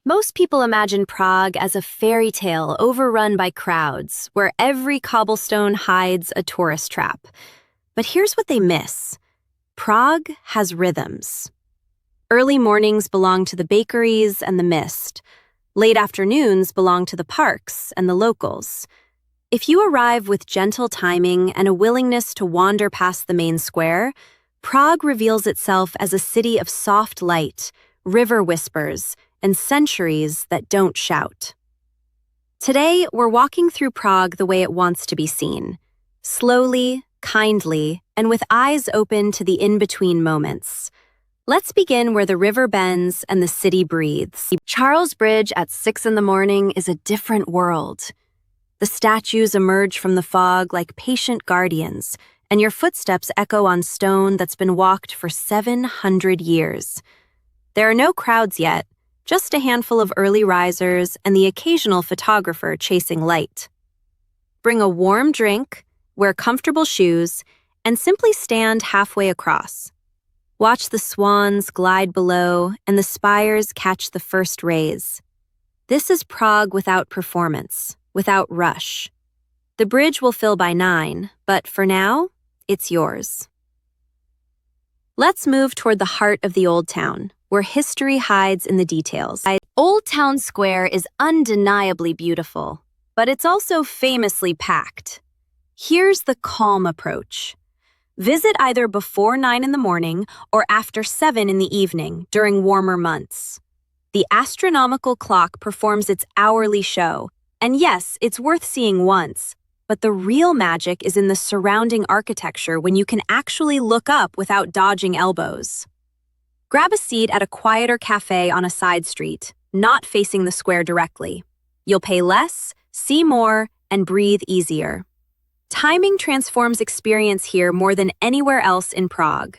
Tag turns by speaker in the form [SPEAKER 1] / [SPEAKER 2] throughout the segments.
[SPEAKER 1] Most people imagine Prague as a fairy tale overrun by crowds, where every cobblestone hides a tourist trap. But here's what they miss. Prague has rhythms. Early mornings belong to the bakeries and the mist. Late afternoons belong to the parks and the locals. If you arrive with gentle timing and a willingness to wander past the main square, Prague reveals itself as a city of soft light, river whispers, and centuries that don't shout. Today, we're walking through Prague the way it wants to be seen. Slowly, kindly, and with eyes open to the in-between moments. Let's begin where the river bends and the city breathes. Charles Bridge at 6 in the morning is a different world. The statues emerge from the fog like patient guardians, and your footsteps echo on stone that's been walked for 700 years. There are no crowds yet, just a handful of early risers and the occasional photographer chasing light. Bring a warm drink, wear comfortable shoes, and simply stand halfway across. Watch the swans glide below and the spires catch the first rays. This is Prague without performance, without rush. The bridge will fill by 9, but for now, it's yours. Let's move toward the heart of the Old Town, where history hides in the details. Old Town Square is undeniably beautiful, but it's also famously packed. Here's the calm approach. Visit either before 9 in the morning or after 7 in the evening during warmer months. The astronomical clock performs its hourly show, and yes, it's worth seeing once, but the real magic is in the surrounding architecture when you can actually look up without dodging elbows. Grab a seat at a quieter cafe on a side street, not facing the square directly. You'll pay less, see more, and breathe easier. Timing transforms experience here more than anywhere else in Prague.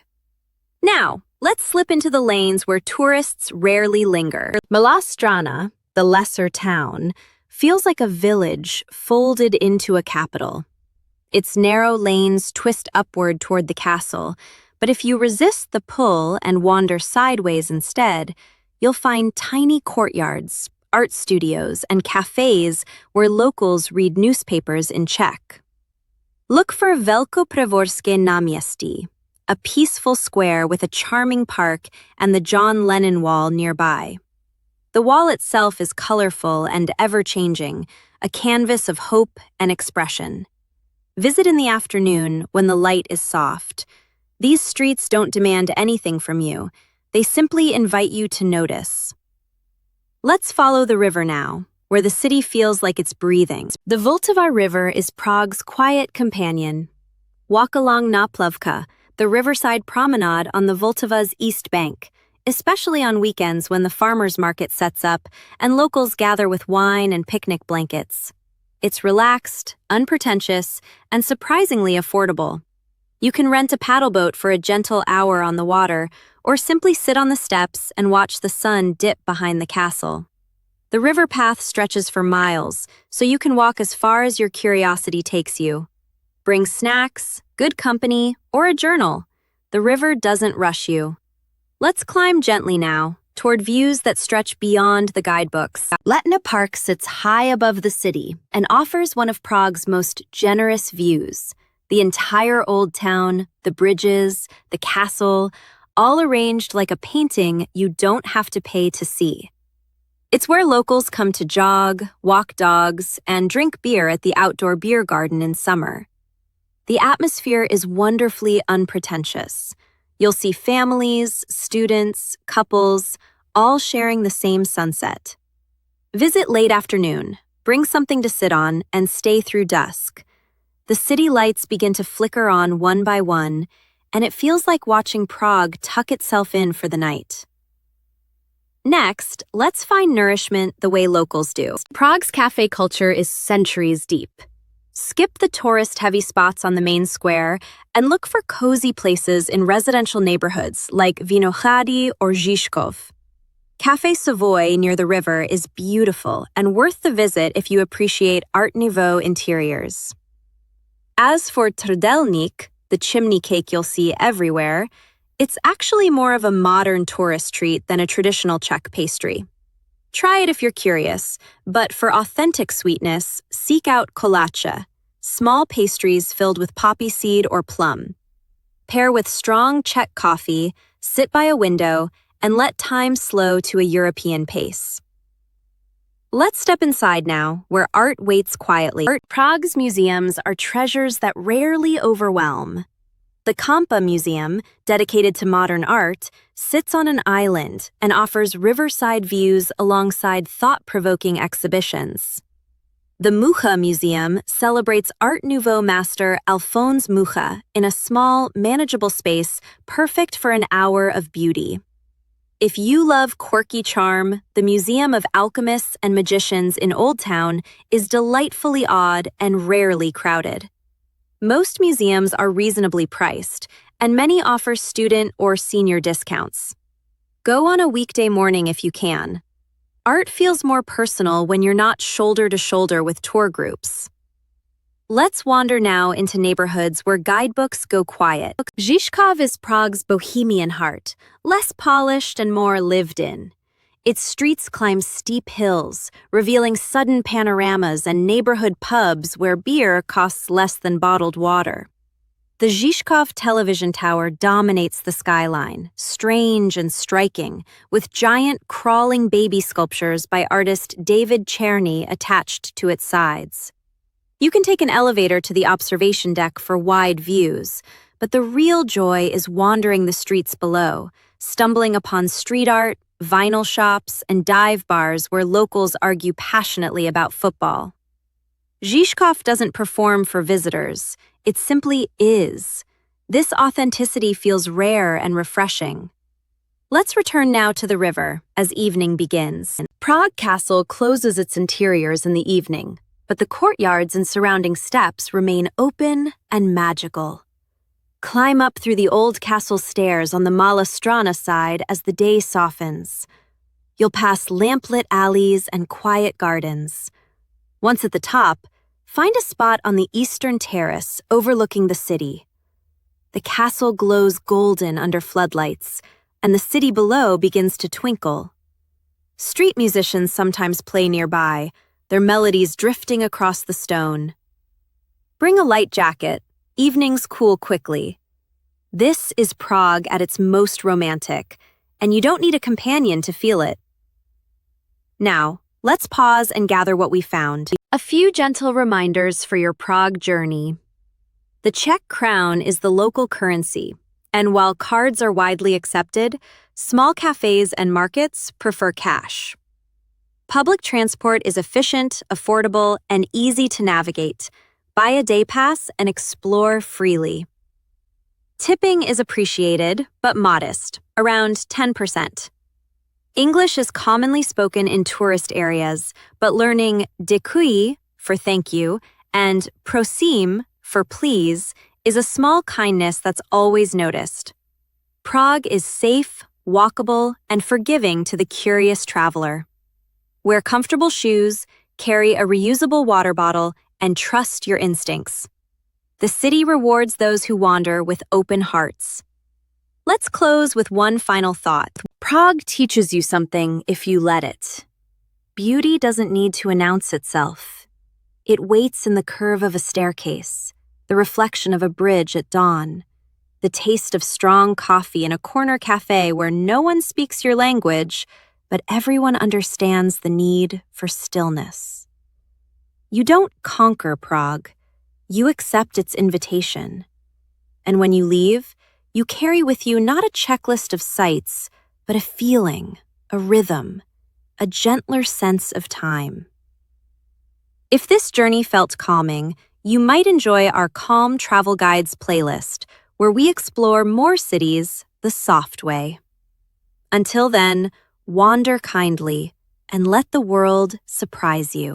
[SPEAKER 1] Now, let's slip into the lanes where tourists rarely linger. Malá Strana, the lesser town, feels like a village folded into a capital. Its narrow lanes twist upward toward the castle, but if you resist the pull and wander sideways instead, you'll find tiny courtyards, art studios, and cafes where locals read newspapers in Czech. Look for Velkoprevorsky Náměstí, a peaceful square with a charming park and the John Lennon Wall nearby. The wall itself is colorful and ever-changing, a canvas of hope and expression. Visit in the afternoon when the light is soft. These streets don't demand anything from you. They simply invite you to notice. Let's follow the river now, where the city feels like it's breathing. The Vltava River is Prague's quiet companion. Walk along Náplavka, the riverside promenade on the Vltava's east bank, especially on weekends when the farmers' market sets up and locals gather with wine and picnic blankets. It's relaxed, unpretentious, and surprisingly affordable. You can rent a paddle boat for a gentle hour on the water, or simply sit on the steps and watch the sun dip behind the castle. The river path stretches for miles, so you can walk as far as your curiosity takes you. Bring snacks, good company, or a journal. The river doesn't rush you. Let's climb gently now, toward views that stretch beyond the guidebooks. Letna Park sits high above the city and offers one of Prague's most generous views. The entire old town, the bridges, the castle, all arranged like a painting you don't have to pay to see. It's where locals come to jog, walk dogs, and drink beer at the outdoor beer garden in summer. The atmosphere is wonderfully unpretentious. You'll see families, students, couples, all sharing the same sunset. Visit late afternoon, bring something to sit on, and stay through dusk. The city lights begin to flicker on one by one, and it feels like watching Prague tuck itself in for the night. Next, let's find nourishment the way locals do. Prague's cafe culture is centuries deep. Skip the tourist-heavy spots on the main square and look for cozy places in residential neighborhoods like Vinohrady or Žižkov. Café Savoy near the river is beautiful and worth the visit if you appreciate Art Nouveau interiors. As for trdelník, the chimney cake you'll see everywhere, it's actually more of a modern tourist treat than a traditional Czech pastry. Try it if you're curious, but for authentic sweetness, seek out kolache, small pastries filled with poppy seed or plum. Pair with strong Czech coffee, sit by a window, and let time slow to a European pace. Let's step inside now, where art waits quietly. Prague's museums are treasures that rarely overwhelm. The Kampa Museum, dedicated to modern art, sits on an island and offers riverside views alongside thought-provoking exhibitions. The Mucha Museum celebrates Art Nouveau master Alphonse Mucha in a small, manageable space perfect for an hour of beauty. If you love quirky charm, the Museum of Alchemists and Magicians in Old Town is delightfully odd and rarely crowded. Most museums are reasonably priced, and many offer student or senior discounts. Go on a weekday morning if you can. Art feels more personal when you're not shoulder to shoulder with tour groups. Let's wander now into neighborhoods where guidebooks go quiet. Žižkov is Prague's bohemian heart, less polished and more lived in. Its streets climb steep hills, revealing sudden panoramas and neighborhood pubs where beer costs less than bottled water. The Žižkov television tower dominates the skyline, strange and striking, with giant crawling baby sculptures by artist David Czerny attached to its sides. You can take an elevator to the observation deck for wide views, but the real joy is wandering the streets below, stumbling upon street art, vinyl shops, and dive bars where locals argue passionately about football. Žižkov doesn't perform for visitors, it simply is. This authenticity feels rare and refreshing. Let's return now to the river as evening begins. Prague Castle closes its interiors in the evening, but the courtyards and surrounding steps remain open and magical. Climb up through the old castle stairs on the Mala Strana side as the day softens. You'll pass lamplit alleys and quiet gardens. Once at the top, find a spot on the eastern terrace overlooking the city. The castle glows golden under floodlights, and the city below begins to twinkle. Street musicians sometimes play nearby, their melodies drifting across the stone. Bring a light jacket. Evenings cool quickly. This is Prague at its most romantic, and you don't need a companion to feel it. Now, let's pause and gather what we found. A few gentle reminders for your Prague journey. The Czech crown is the local currency, and while cards are widely accepted, small cafes and markets prefer cash. Public transport is efficient, affordable, and easy to navigate. Buy a day pass and explore freely. Tipping is appreciated, but modest, around 10%. English is commonly spoken in tourist areas, but learning děkuji for thank you and prosím for please is a small kindness that's always noticed. Prague is safe, walkable, and forgiving to the curious traveler. Wear comfortable shoes, carry a reusable water bottle, and trust your instincts. The city rewards those who wander with open hearts. Let's close with one final thought. Prague teaches you something if you let it. Beauty doesn't need to announce itself. It waits in the curve of a staircase, the reflection of a bridge at dawn, the taste of strong coffee in a corner cafe where no one speaks your language, but everyone understands the need for stillness. You don't conquer Prague, you accept its invitation. And when you leave, you carry with you not a checklist of sights, but a feeling, a rhythm, a gentler sense of time. If this journey felt calming, you might enjoy our Calm Travel Guides playlist, where we explore more cities the soft way. Until then, wander kindly and let the world surprise you.